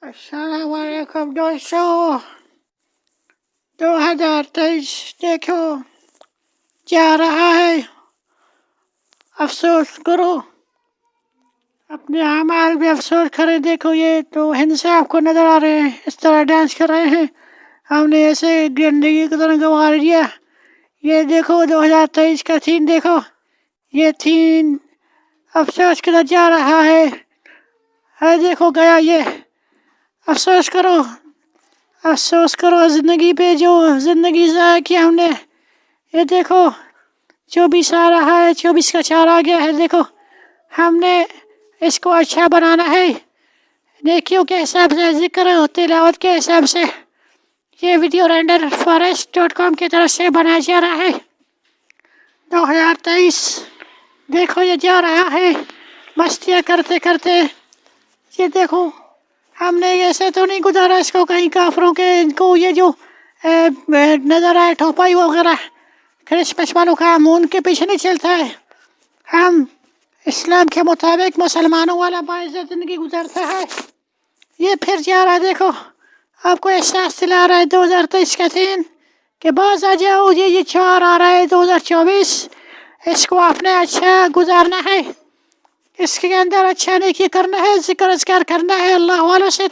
السلام علیکم دوستو، 2023 دیکھو جا رہا ہے۔ افسوس کرو، اپنے اعمال میں افسوس کرے۔ دیکھو یہ تو ہند سے آپ کو نظر آ رہے ہیں، اس طرح ڈانس کر رہے ہیں۔ ہم نے ایسے زندگی کی طرح گوار دیا۔ یہ دیکھو 2023 کا تھیم دیکھو، یہ تھیم افسوس کی طرف جا رہا ہے دیکھو گیا یہ۔ افسوس کرو، افسوس کرو زندگی پہ، جو زندگی ضائع کی ہم نے۔ یہ دیکھو 24 آ رہا ہے، 24 کا 4 آ گیا ہے۔ دیکھو ہم نے اس کو اچھا بنانا ہے، نیکیوں کے حساب سے، ذکر و تلاوت کے حساب سے۔ یہ ویڈیو رینڈر forest.com کی طرف سے بنایا جا رہا ہے۔ 2023 دیکھو یہ جا رہا ہے مستیاں کرتے کرتے۔ یہ دیکھو ہم نے ایسے تو نہیں گزارا اس کو کہیں کافروں کے، ان کو یہ جو نظر آئے ٹھوپائی وغیرہ کرسمس والوں کا، ہم ان کے پیچھے نہیں چلتا ہے۔ ہم اسلام کے مطابق مسلمانوں والا باعزت زندگی گزارتا ہے۔ یہ پھر جا رہا ہے، دیکھو آپ کو احساس دلا رہا ہے 2023 کا دن کہ باز آ جاؤ۔ یہ 4 آ رہا ہے 2024، اس کو آپ نے اچھا گزارنا ہے، اس کے اندر اچھا نیکی کرنا ہے، ذکر اذکار کرنا ہے، اللہ والوں سے